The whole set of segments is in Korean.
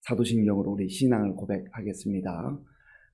사도신경으로 우리 신앙을 고백하겠습니다.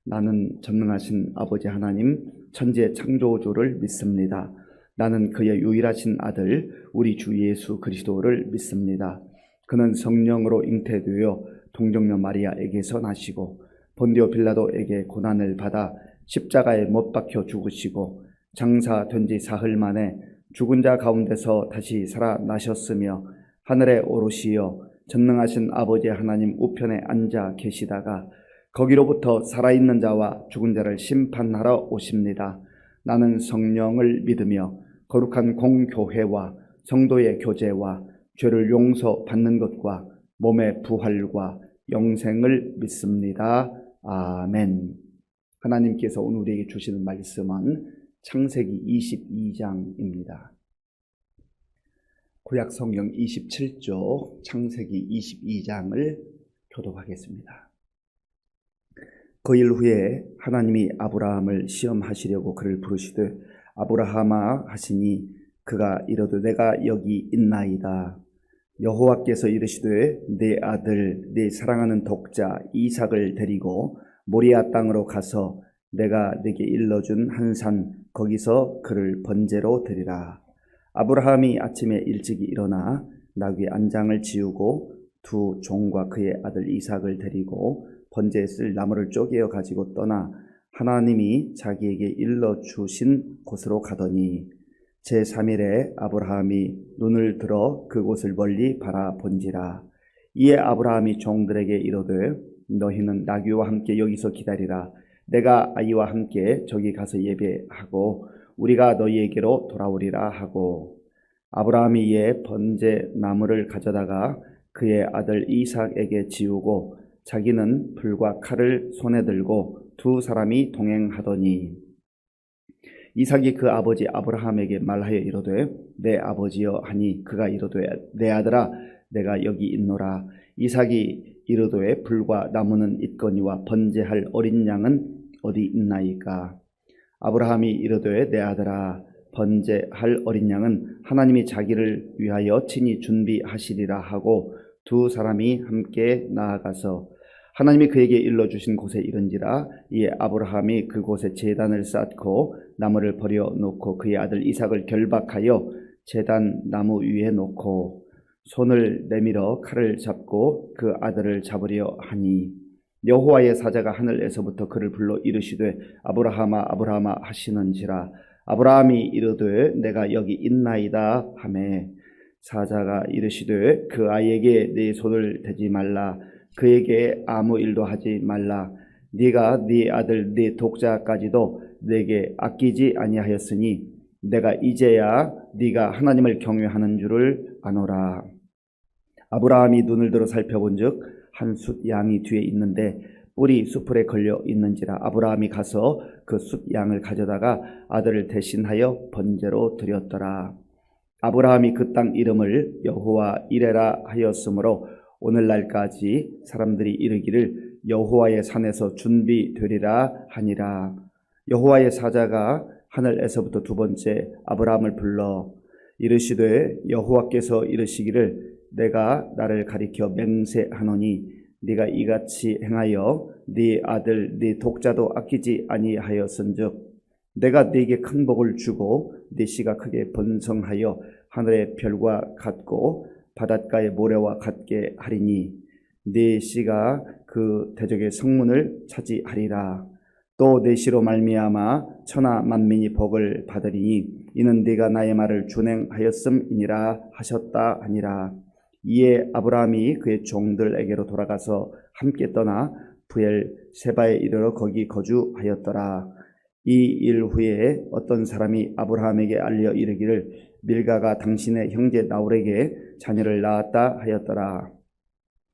나는 전능하신 아버지 하나님 천지의 창조주를 믿습니다. 나는 그의 유일하신 아들 우리 주 예수 그리스도를 믿습니다. 그는 성령으로 잉태되어 동정녀 마리아에게서 나시고 본디오 빌라도에게 고난을 받아 십자가에 못 박혀 죽으시고 장사된 지 사흘 만에 죽은 자 가운데서 다시 살아나셨으며 하늘에 오르시어 전능하신 아버지 하나님 우편에 앉아 계시다가 거기로부터 살아있는 자와 죽은 자를 심판하러 오십니다. 나는 성령을 믿으며 거룩한 공교회와 성도의 교제와 죄를 용서받는 것과 몸의 부활과 영생을 믿습니다. 아멘. 하나님께서 오늘 우리에게 주시는 말씀은 창세기 22장입니다. 구약 성경 27쪽 창세기 22장을 교독하겠습니다. 그 일 후에 하나님이 아브라함을 시험하시려고 그를 부르시되 아브라함아 하시니 그가 이르되 내가 여기 있나이다. 여호와께서 이르시되 내 아들 내 사랑하는 독자 이삭을 데리고 모리아 땅으로 가서 내가 네게 일러준 한 산 거기서 그를 번제로 드리라. 아브라함이 아침에 일찍이 일어나 나귀 안장을 지우고 두 종과 그의 아들 이삭을 데리고 번제에 쓸 나무를 쪼개어 가지고 떠나 하나님이 자기에게 일러주신 곳으로 가더니 제3일에 아브라함이 눈을 들어 그곳을 멀리 바라본지라. 이에 아브라함이 종들에게 이르되 너희는 나귀와 함께 여기서 기다리라. 내가 아이와 함께 저기 가서 예배하고 우리가 너희에게로 돌아오리라 하고 아브라함이 이에 번제 나무를 가져다가 그의 아들 이삭에게 지우고 자기는 불과 칼을 손에 들고 두 사람이 동행하더니 이삭이 그 아버지 아브라함에게 말하여 이르되 내 아버지여 하니 그가 이르되 내 아들아 내가 여기 있노라. 이삭이 이르되 불과 나무는 있거니와 번제할 어린 양은 어디 있나이까. 아브라함이 이르되 내 아들아 번제할 어린 양은 하나님이 자기를 위하여 친히 준비하시리라 하고 두 사람이 함께 나아가서 하나님이 그에게 일러주신 곳에 이른지라. 이에 아브라함이 그곳에 제단을 쌓고 나무를 버려놓고 그의 아들 이삭을 결박하여 제단 나무 위에 놓고 손을 내밀어 칼을 잡고 그 아들을 잡으려 하니 여호와의 사자가 하늘에서부터 그를 불러 이르시되 아브라함아 아브라함아 하시는지라. 아브라함이 이르되 내가 여기 있나이다 하매 사자가 이르시되 그 아이에게 네 손을 대지 말라. 그에게 아무 일도 하지 말라. 네가 네 아들 네 독자까지도 내게 아끼지 아니하였으니 내가 이제야 네가 하나님을 경외하는 줄을 아노라. 아브라함이 눈을 들어 살펴본즉 한 숫 양이 뒤에 있는데 뿔이 수풀에 걸려 있는지라. 아브라함이 가서 그 숫 양을 가져다가 아들을 대신하여 번제로 드렸더라. 아브라함이 그 땅 이름을 여호와 이레라 하였으므로 오늘날까지 사람들이 이르기를 여호와의 산에서 준비되리라 하니라. 여호와의 사자가 하늘에서부터 두 번째 아브라함을 불러 이르시되 여호와께서 이르시기를 내가 나를 가리켜 맹세하노니 네가 이같이 행하여 네 아들 네 독자도 아끼지 아니하였은즉 내가 네게 큰 복을 주고 네 씨가 크게 번성하여 하늘의 별과 같고 바닷가의 모래와 같게 하리니 네 씨가 그 대적의 성문을 차지하리라. 또 네 씨로 말미암아 천하 만민이 복을 받으리니 이는 네가 나의 말을 준행하였음이니라 하셨다 하니라. 이에 아브라함이 그의 종들에게로 돌아가서 함께 떠나 브엘세바에 이르러 거기 거주하였더라. 이 일 후에 어떤 사람이 아브라함에게 알려 이르기를 밀가가 당신의 형제 나홀에게 자녀를 낳았다 하였더라.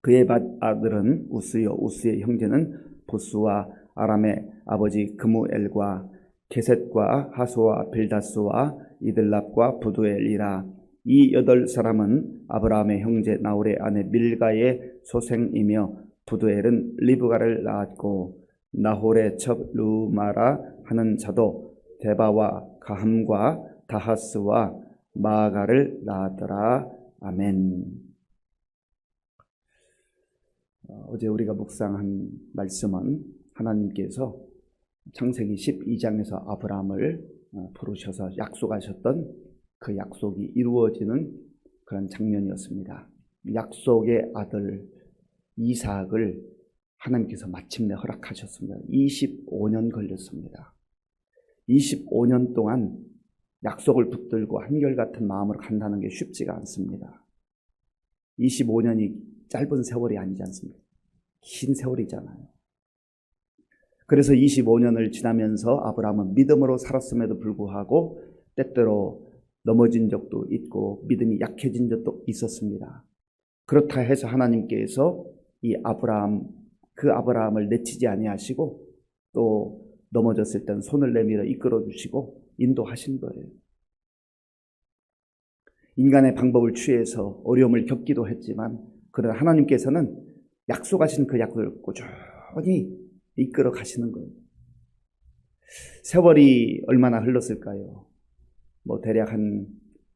그의 맏아들은 우스요 우스의 형제는 보스와 아람의 아버지 그무엘과 게셋과 하소와 빌다스와 이들랍과 부두엘이라. 이 8사람은 아브라함의 형제 나홀의 아내 밀가의 소생이며 부두엘은 리브가를 낳았고 나홀의 첩 루마라 하는 자도 데바와 가함과 다하스와 마아가를 낳았더라. 아멘. 어제 우리가 묵상한 말씀은 하나님께서 창세기 12장에서 아브라함을 부르셔서 약속하셨던 그 약속이 이루어지는 그런 장면이었습니다. 약속의 아들 이삭을 하나님께서 마침내 허락하셨습니다. 25년 걸렸습니다. 25년 동안 약속을 붙들고 한결같은 마음으로 간다는 게 쉽지가 않습니다. 25년이 짧은 세월이 아니지 않습니까? 긴 세월이잖아요. 그래서 25년을 지나면서 아브라함은 믿음으로 살았음에도 불구하고 때때로 넘어진 적도 있고 믿음이 약해진 적도 있었습니다. 그렇다 해서 하나님께서 그 아브라함을 내치지 아니하시고 또 넘어졌을 땐 손을 내밀어 이끌어 주시고 인도하신 거예요. 인간의 방법을 취해서 어려움을 겪기도 했지만 그러나 하나님께서는 약속하신 그 약속을 꾸준히 이끌어 가시는 거예요. 세월이 얼마나 흘렀을까요? 대략 한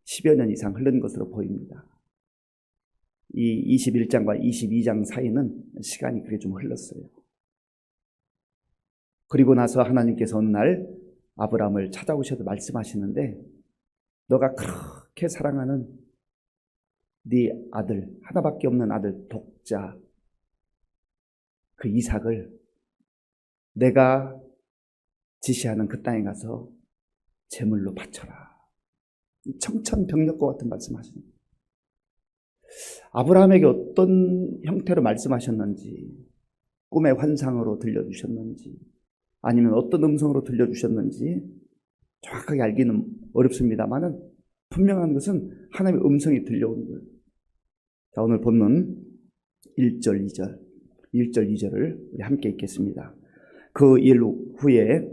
10여 년 이상 흐른 것으로 보입니다. 이 21장과 22장 사이는 시간이 그게 좀 흘렀어요. 그리고 나서 하나님께서 어느 날 아브라함을 찾아오셔서 말씀하시는데 너가 그렇게 사랑하는 네 아들, 하나밖에 없는 아들 독자 그 이삭을 내가 지시하는 그 땅에 가서 제물로 바쳐라. 청천벽력과 같은 말씀하시는 거예요. 아브라함에게 어떤 형태로 말씀하셨는지, 꿈의 환상으로 들려주셨는지, 아니면 어떤 음성으로 들려주셨는지 정확하게 알기는 어렵습니다만은 분명한 것은 하나님의 음성이 들려오는 거예요. 자, 오늘 본문 1절, 2절을 우리 함께 읽겠습니다. 그 일 후에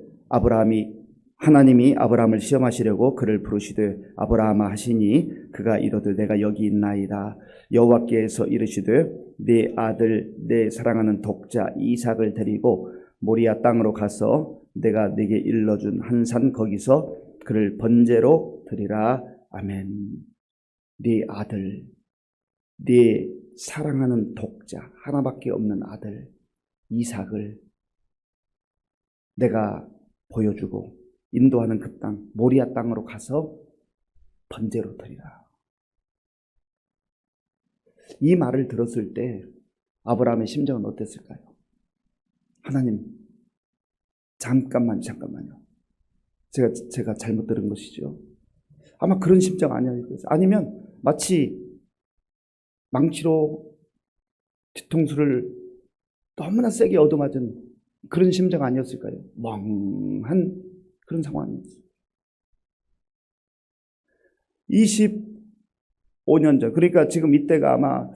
하나님이 아브라함을 시험하시려고 그를 부르시되 아브라함아 하시니 그가 이르되 내가 여기 있나이다. 여호와께서 이르시되 네 아들 내 사랑하는 독자 이삭을 데리고 모리아 땅으로 가서 내가 네게 일러준 한 산 거기서 그를 번제로 드리라. 아멘. 네 아들, 네 사랑하는 독자, 하나밖에 없는 아들 이삭을 내가 보여주고 인도하는 그 땅, 모리아 땅으로 가서 번제로 드리라. 이 말을 들었을 때 아브라함의 심정은 어땠을까요? 하나님, 잠깐만요. 제가 잘못 들은 것이죠. 아마 그런 심정 아니에요. 아니면 마치 망치로 뒤통수를 너무나 세게 얻어맞은 그런 심정 아니었을까요? 멍한 그런 상황이었어요. 25년 전, 그러니까 지금 이때가 아마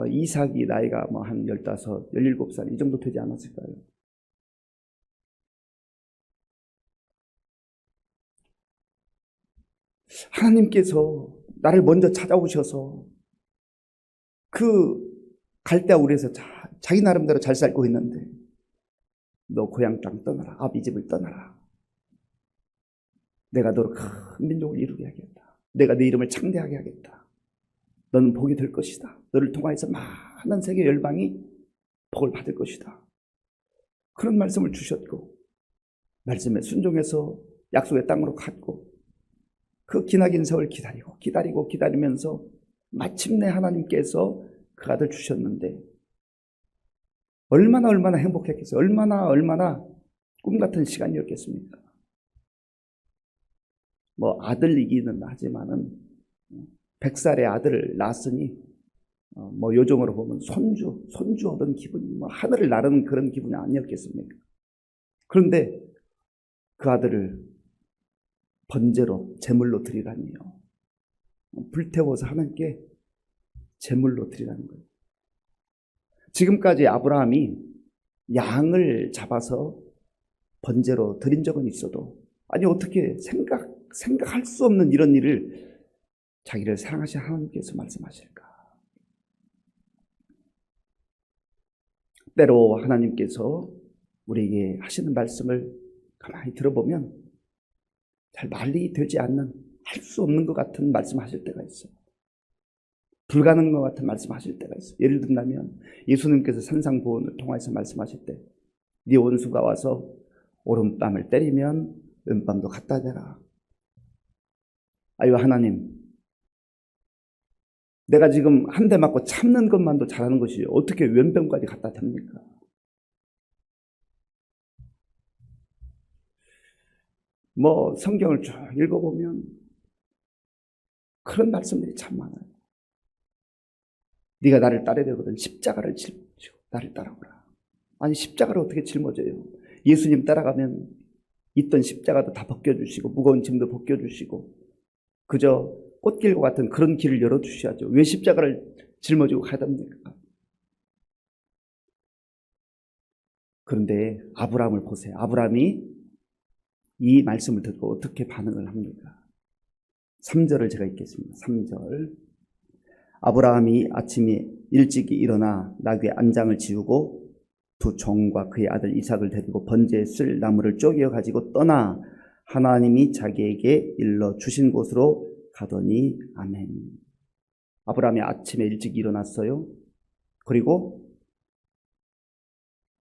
이삭이 나이가 한 15, 17살 이 정도 되지 않았을까요? 하나님께서 나를 먼저 찾아오셔서 그 갈대아우리에서 자기 나름대로 잘 살고 있는데 너 고향 땅 떠나라. 아비 집을 떠나라. 내가 너로 큰 민족을 이루게 하겠다. 내가 네 이름을 창대하게 하겠다. 너는 복이 될 것이다. 너를 통하여서 많은 세계 열방이 복을 받을 것이다. 그런 말씀을 주셨고 말씀에 순종해서 약속의 땅으로 갔고 그 기나긴 세월 기다리면서 마침내 하나님께서 그 아들 주셨는데 얼마나 행복했겠어요. 얼마나 꿈같은 시간이었겠습니까? 아들이기는 하지만은 100살의 아들을 낳았으니 요즘으로 보면 손주 얻은 기분, 하늘을 나르는 그런 기분이 아니었겠습니까? 그런데 그 아들을 번제로 제물로 드리라니요. 불태워서 하나님께 제물로 드리라는 거예요. 지금까지 아브라함이 양을 잡아서 번제로 드린 적은 있어도 아니 어떻게 생각할 수 없는 이런 일을 자기를 사랑하신 하나님께서 말씀하실까? 때로 하나님께서 우리에게 하시는 말씀을 가만히 들어보면 잘 말이 되지 않는 할 수 없는 것 같은 말씀하실 때가 있어요. 불가능한 것 같은 말씀하실 때가 있어요. 예를 든다면 예수님께서 산상보훈을 통해서 말씀하실 때 네 원수가 와서 오른뺨을 때리면 왼뺨도 갖다 대라. 아유 하나님, 내가 지금 한 대 맞고 참는 것만도 잘하는 것이 어떻게 왼뺨까지 갖다 댑니까? 뭐 성경을 쭉 읽어보면 그런 말씀들이 참 많아요. 네가 나를 따르야 되거든 십자가를 짊어지고 나를 따라오라. 아니 십자가를 어떻게 짊어져요? 예수님 따라가면 있던 십자가도 다 벗겨주시고 무거운 짐도 벗겨주시고 그저 꽃길과 같은 그런 길을 열어주셔야죠. 왜 십자가를 짊어지고 가야 됩니까? 그런데 아브라함을 보세요. 아브라함이 이 말씀을 듣고 어떻게 반응을 합니까? 3절을 제가 읽겠습니다. 3절. 아브라함이 아침에 일찍이 일어나 나귀의 안장을 지우고 두 종과 그의 아들 이삭을 데리고 번제에 쓸 나무를 쪼개어 가지고 떠나 하나님이 자기에게 일러 주신 곳으로 가더니 아멘. 아브라함이 아침에 일찍 일어났어요. 그리고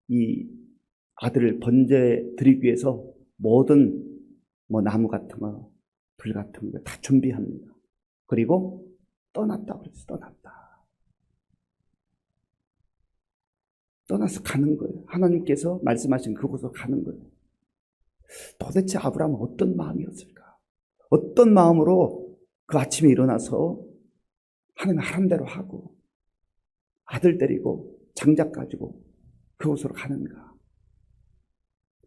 이 아들을 번제 드리기 위해서 모든 나무 같은 거, 불 같은 거 다 준비합니다. 그리고 떠났다 그랬어요. 떠나서 가는 거예요. 하나님께서 말씀하신 그곳으로 가는 거예요. 도대체 아브라함은 어떤 마음이었을까? 어떤 마음으로 그 아침에 일어나서 하나님 하란 대로 하고 아들 데리고 장작 가지고 그곳으로 가는가?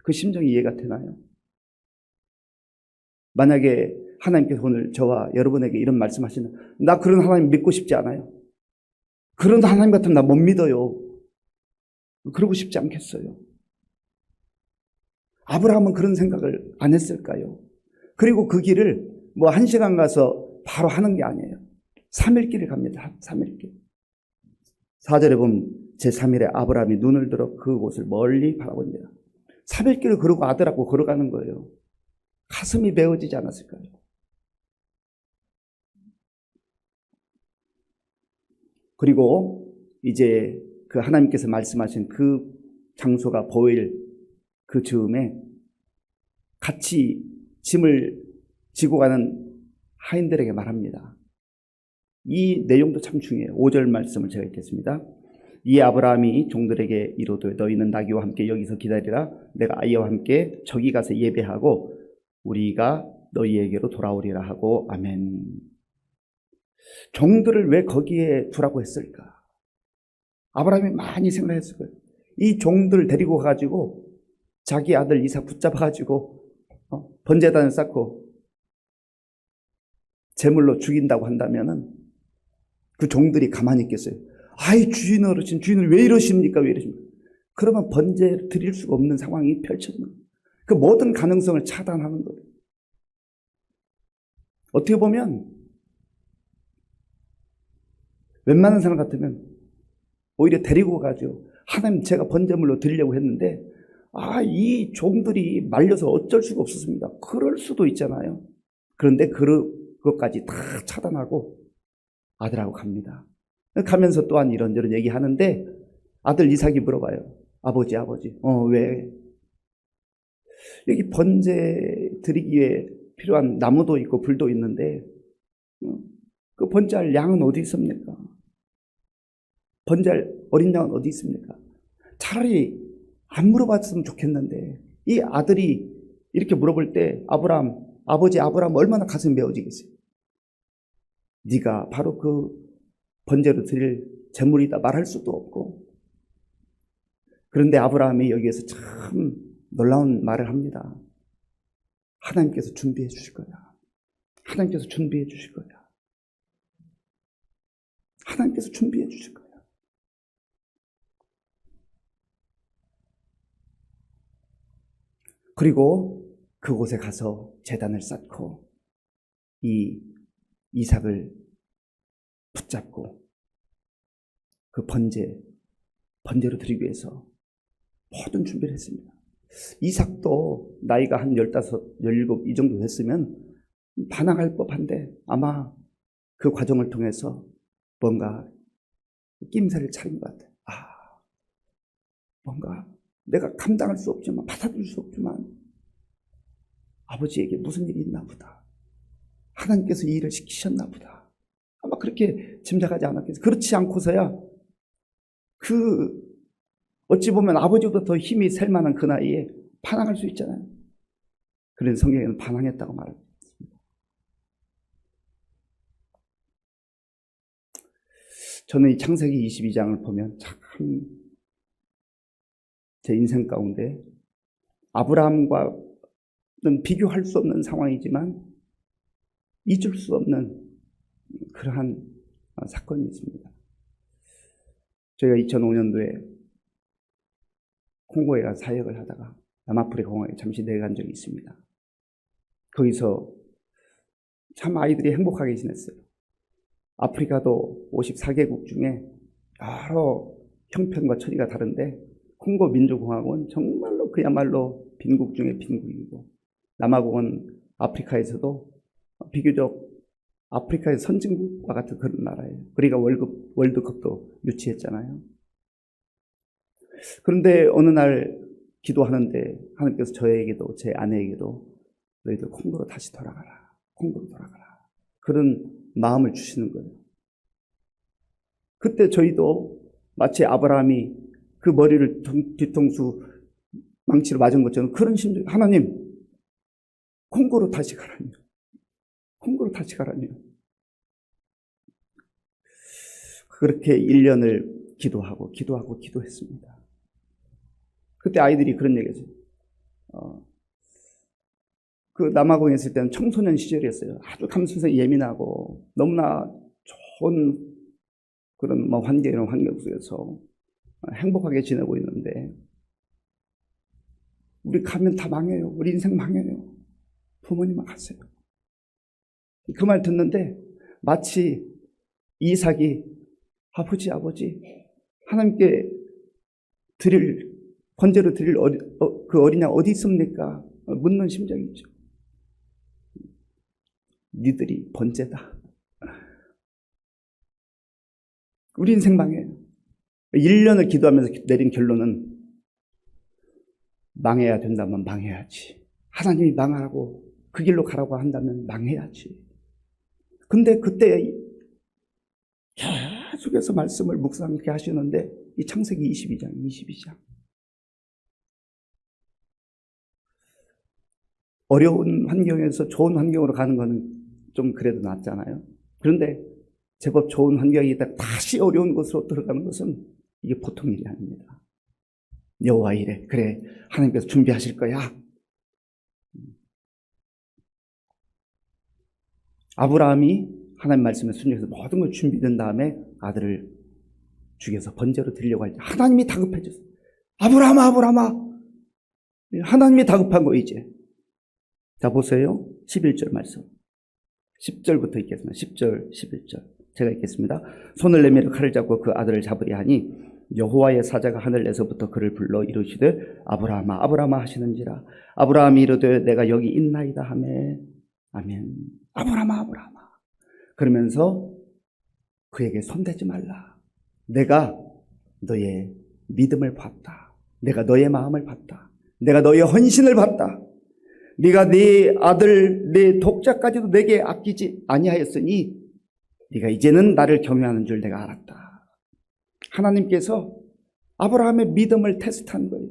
그 심정이 이해가 되나요? 만약에 하나님께서 오늘 저와 여러분에게 이런 말씀하시는 나 그런 하나님 믿고 싶지 않아요. 그런 하나님 같으면 나 못 믿어요. 그러고 싶지 않겠어요? 아브라함은 그런 생각을 안 했을까요? 그리고 그 길을 1시간 가서 바로 하는 게 아니에요. 3일 길을 갑니다. 3일 길. 4절에 보면 제3일에 아브라함이 눈을 들어 그곳을 멀리 바라봅니다. 3일 길을 그러고 아들하고 걸어가는 거예요. 가슴이 메어지지 않았을까요? 그리고 이제 그 하나님께서 말씀하신 그 장소가 보일 그 즈음에 같이 짐을 지고 가는 하인들에게 말합니다. 이 내용도 참 중요해요. 5절 말씀을 제가 읽겠습니다. 이 아브라함이 종들에게 이르되 너희는 나귀와 함께 여기서 기다리라. 내가 아이와 함께 저기 가서 예배하고 우리가 너희에게로 돌아오리라 하고 아멘. 종들을 왜 거기에 두라고 했을까? 아브라함이 많이 생각했을 거예요. 이 종들을 데리고 가가지고 자기 아들 이삭 붙잡아가지고 번제단을 쌓고 제물로 죽인다고 한다면은 그 종들이 가만히 있겠어요? 아이 주인 어르신, 주인을 왜 이러십니까? 왜 이러십니까? 그러면 번제 드릴 수가 없는 상황이 펼쳐지는 거예요. 그 모든 가능성을 차단하는 거예요. 어떻게 보면 웬만한 사람 같으면 오히려 데리고 가죠. 하나님 제가 번제물로 드리려고 했는데 이 종들이 말려서 어쩔 수가 없었습니다. 그럴 수도 있잖아요. 그런데 그것까지 다 차단하고 아들하고 갑니다. 가면서 또한 이런저런 얘기하는데 아들 이삭이 물어봐요. 아버지 왜? 여기 번제 드리기에 필요한 나무도 있고 불도 있는데 그 번제할 양은 어디 있습니까? 번제할 어린 양은 어디 있습니까? 차라리 안 물어봤으면 좋겠는데 이 아들이 이렇게 물어볼 때 아버지 아브라함 얼마나 가슴이 메어지겠어요? 네가 바로 그 번제로 드릴 제물이다 말할 수도 없고. 그런데 아브라함이 여기에서 참 놀라운 말을 합니다. 하나님께서 준비해 주실 거야. 하나님께서 준비해 주실 거야. 하나님께서 준비해 주실 거야. 그리고 그곳에 가서 제단을 쌓고 이 이삭을 붙잡고 그 번제로 드리기 위해서 모든 준비를 했습니다. 이삭도 나이가 한 15, 17 이 정도 됐으면 반항할 법한데 아마 그 과정을 통해서 뭔가 낌새를 차린 것 같아요. 뭔가 내가 감당할 수 없지만, 받아들일 수 없지만 아버지에게 무슨 일이 있나 보다. 하나님께서 이 일을 시키셨나 보다. 아마 그렇게 짐작하지 않았겠어요. 그렇지 않고서야 어찌 보면 아버지보다 더 힘이 셀 만한 그 나이에 반항할 수 있잖아요. 그런 성경에는 반항했다고 말합니다. 저는 이 창세기 22장을 보면 참 제 인생 가운데 아브라함과는 비교할 수 없는 상황이지만 잊을 수 없는 그러한 사건이 있습니다. 저희가 2005년도에 콩고에 가서 사역을 하다가 남아프리카 공항에 잠시 내려간 적이 있습니다. 거기서 참 아이들이 행복하게 지냈어요. 아프리카도 54개국 중에 여러 형편과 처지가 다른데 콩고 민주공화국은 정말로 그야말로 빈국 중에 빈국이고, 남아공은 아프리카에서도 비교적 아프리카의 선진국과 같은 그런 나라예요. 그러니까 월드컵도 유치했잖아요. 그런데 어느 날 기도하는데 하나님께서 저에게도 제 아내에게도 너희들 콩고로 다시 돌아가라. 콩고로 돌아가라. 그런 마음을 주시는 거예요. 그때 저희도 마치 아브라함이 그 머리를 뒤통수 망치로 맞은 것처럼 그런 심정, 하나님, 콩고로 다시 가라니요. 콩고로 다시 가라니요. 그렇게 1년을 기도했습니다. 그때 아이들이 그런 얘기했어요. 그 남아공에 있을 때는 청소년 시절이었어요. 아주 감수성이 예민하고 너무나 좋은 그런 환경 속에서 행복하게 지내고 있는데 우리 가면 다 망해요. 우리 인생 망해요. 부모님만 가세요. 그 말 듣는데 마치 이삭이 아버지 하나님께 번제로 드릴 그 어린 양 어디 있습니까? 묻는 심정이 있죠. 니들이 번제다. 우리 인생 망해요. 1년을 기도하면서 내린 결론은 망해야 된다면 망해야지. 하나님이 망하라고 그 길로 가라고 한다면 망해야지. 근데 그때 계속해서 말씀을 묵상케 하시는데 이 창세기 22장 어려운 환경에서 좋은 환경으로 가는 거는 좀 그래도 낫잖아요. 그런데 제법 좋은 환경이 있다 다시 어려운 곳으로 들어가는 것은 이게 보통 일이 아닙니다. 여호와 이래, 그래, 하나님께서 준비하실 거야. 아브라함이 하나님 말씀에 순종해서 모든 걸 준비된 다음에 아들을 죽여서 번제로 드리려고 할 때 하나님이 다급해졌어요. 아브라함아. 하나님이 다급한 거 이제. 자, 보세요. 11절 말씀. 10절부터 읽겠습니다. 10절, 11절. 제가 읽겠습니다. 손을 내밀어 칼을 잡고 그 아들을 잡으려 하니 여호와의 사자가 하늘에서부터 그를 불러 이르시되 아브라함아 하시는지라. 아브라함이 이르되 내가 여기 있나이다 하매 아멘. 아브라함아. 그러면서 그에게 손대지 말라. 내가 너의 믿음을 봤다. 내가 너의 마음을 봤다. 내가 너의 헌신을 봤다. 네가 네 아들, 네 독자까지도 내게 아끼지 아니하였으니 네가 이제는 나를 경외하는 줄 내가 알았다. 하나님께서 아브라함의 믿음을 테스트한 거예요.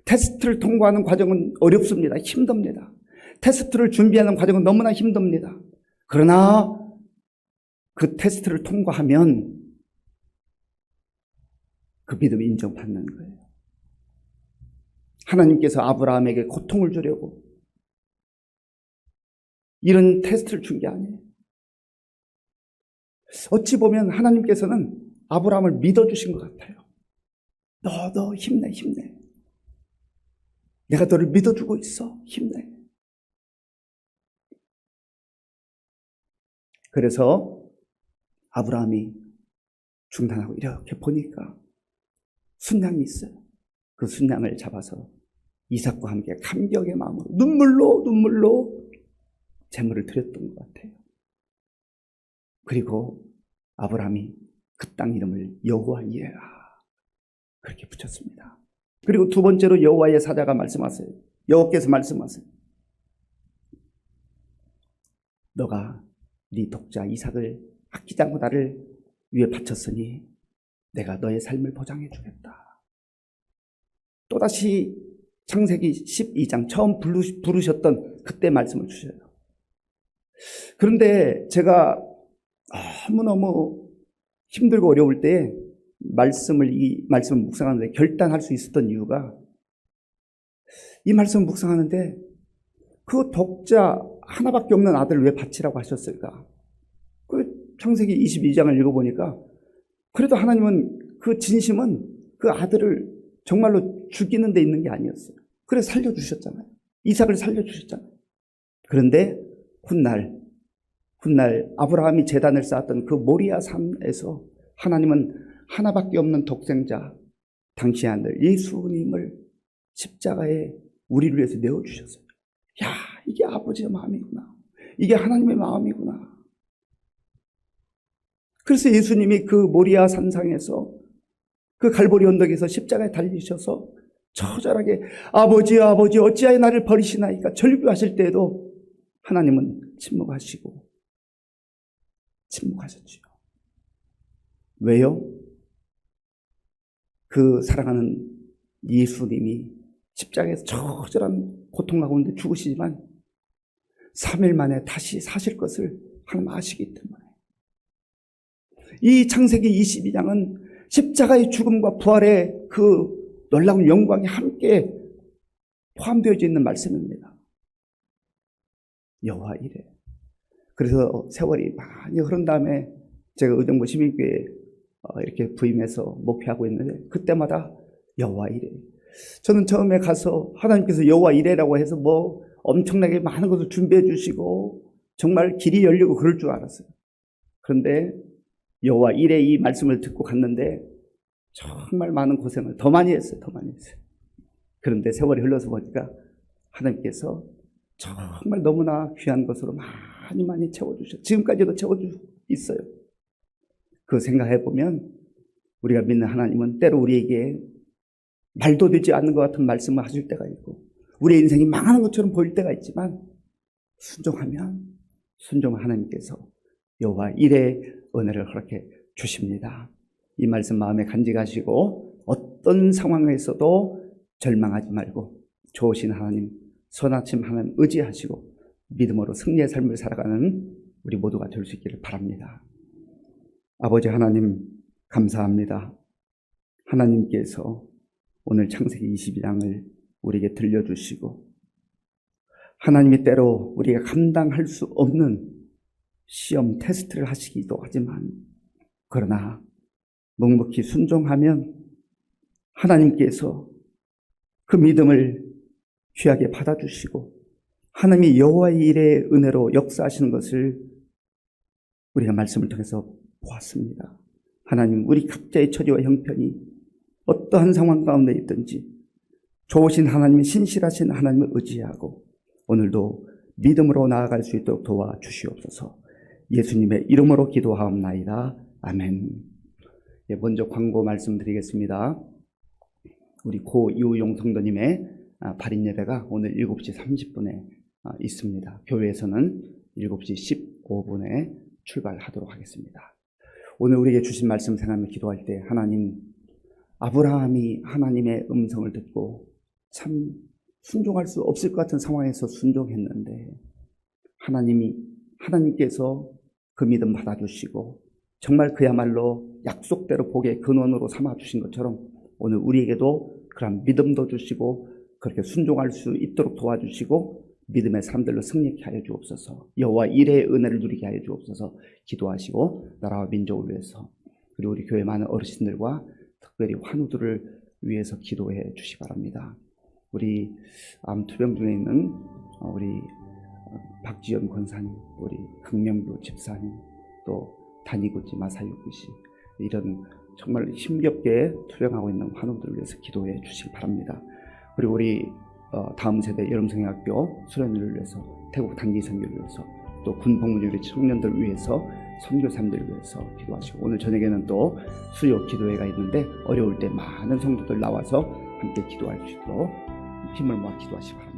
테스트를 통과하는 과정은 어렵습니다. 힘듭니다. 테스트를 준비하는 과정은 너무나 힘듭니다. 그러나 그 테스트를 통과하면 그 믿음이 인정받는 거예요. 하나님께서 아브라함에게 고통을 주려고 이런 테스트를 준 게 아니에요. 어찌 보면 하나님께서는 아브라함을 믿어주신 것 같아요. 너 힘내. 내가 너를 믿어주고 있어. 힘내. 그래서 아브라함이 중단하고 이렇게 보니까 순양이 있어요. 그 순양을 잡아서 이삭과 함께 감격의 마음으로 눈물로 제물을 드렸던 것 같아요. 그리고 아브라함이 그 땅 이름을 여호와 이레라 그렇게 붙였습니다. 그리고 두 번째로 여호와의 사자가 말씀하세요. 여호와께서 말씀하세요. 너가 네 독자 이삭을 아끼지 않고 나를 위해 바쳤으니 내가 너의 삶을 보장해 주겠다. 또다시 창세기 12장 처음 부르셨던 그때 말씀을 주셔요. 그런데 제가 너무너무 힘들고 어려울 때 이 말씀을 묵상하는데 결단할 수 있었던 이유가, 이 말씀을 묵상하는데 그 독자 하나밖에 없는 아들을 왜 바치라고 하셨을까? 그 창세기 22장을 읽어보니까 그래도 하나님은 그 진심은 그 아들을 정말로 죽이는 데 있는 게 아니었어요. 그래서 살려주셨잖아요. 이삭을 살려주셨잖아요. 그런데 훗날 아브라함이 제단을 쌓았던 그 모리아 산에서 하나님은 하나밖에 없는 독생자 당시의 아들 예수님을 십자가에 우리를 위해서 내어주셨어요. 야, 이게 아버지의 마음이구나. 이게 하나님의 마음이구나. 그래서 예수님이 그 모리아 산상에서 그 갈보리 언덕에서 십자가에 달리셔서 처절하게 아버지 어찌하여 나를 버리시나이까 절규하실 때에도 하나님은 침묵하셨지요. 왜요? 그 사랑하는 예수님이 십자가에서 처절한 고통 가운데 죽으시지만 3일 만에 다시 사실 것을 하나님 아시기 때문에, 이 창세기 22장은 십자가의 죽음과 부활의 그 놀라운 영광이 함께 포함되어 있는 말씀입니다. 여호와 이레. 그래서 세월이 많이 흐른 다음에 제가 의정부 시민교회에 이렇게 부임해서 목회하고 있는데 그때마다 여호와 이레. 저는 처음에 가서 하나님께서 여호와 이레라고 해서 뭐 엄청나게 많은 것을 준비해 주시고 정말 길이 열리고 그럴 줄 알았어요. 그런데 여호와 이레 이 말씀을 듣고 갔는데 정말 많은 고생을 더 많이 했어요. 그런데 세월이 흘러서 보니까 하나님께서 정말 너무나 귀한 것으로 많이 채워주셨어요. 지금까지도 채워주고 있어요. 그 생각해보면 우리가 믿는 하나님은 때로 우리에게 말도 되지 않는 것 같은 말씀을 하실 때가 있고 우리의 인생이 망하는 것처럼 보일 때가 있지만 순종하면 하나님께서 여호와 이레의 은혜를 허락해 주십니다. 이 말씀 마음에 간직하시고 어떤 상황에서도 절망하지 말고 좋으신 하나님, 선하심 하나님 의지하시고 믿음으로 승리의 삶을 살아가는 우리 모두가 될 수 있기를 바랍니다. 아버지 하나님 감사합니다. 하나님께서 오늘 창세기 22장을 우리에게 들려주시고 하나님이 때로 우리가 감당할 수 없는 시험 테스트를 하시기도 하지만 그러나 묵묵히 순종하면 하나님께서 그 믿음을 귀하게 받아주시고 하나님이 여호와의 일의 은혜로 역사하시는 것을 우리가 말씀을 통해서 보았습니다. 하나님, 우리 각자의 처지와 형편이 어떠한 상황 가운데 있든지 좋으신 하나님의 신실하신 하나님을 의지하고 오늘도 믿음으로 나아갈 수 있도록 도와주시옵소서. 예수님의 이름으로 기도하옵나이다. 아멘. 먼저 광고 말씀드리겠습니다. 우리 고 이우용 성도님의 발인 예배가 오늘 7시 30분에 있습니다. 교회에서는 7시 15분에 출발하도록 하겠습니다. 오늘 우리에게 주신 말씀 생각하며 기도할 때 하나님, 아브라함이 하나님의 음성을 듣고 참 순종할 수 없을 것 같은 상황에서 순종했는데 하나님께서 그 믿음 받아주시고 정말 그야말로 약속대로 복의 근원으로 삼아주신 것처럼 오늘 우리에게도 그런 믿음도 주시고 그렇게 순종할 수 있도록 도와주시고 믿음의 사람들로 승리케 하여 주옵소서. 여호와 이레의 은혜를 누리게 하여 주옵소서. 기도하시고 나라와 민족을 위해서 그리고 우리 교회 많은 어르신들과 특별히 환우들을 위해서 기도해 주시 바랍니다. 우리 암투병 중에 있는 우리 박지연 권사님, 우리 강명규 집사님, 또 다니구지 마사유구 씨, 이런 정말 힘겹게 투병하고 있는 환우들을 위해서 기도해 주시기 바랍니다. 그리고 우리 다음 세대 여름성형학교 수련회를 위해서 태국 단기 선교를 위해서 또 군복무중 우리 청년들을 위해서 선교사님들을 위해서 기도하시고, 오늘 저녁에는 또 수요 기도회가 있는데 어려울 때 많은 성도들 나와서 함께 기도할 수 있도록 힘을 모아 기도하시기 바랍니다.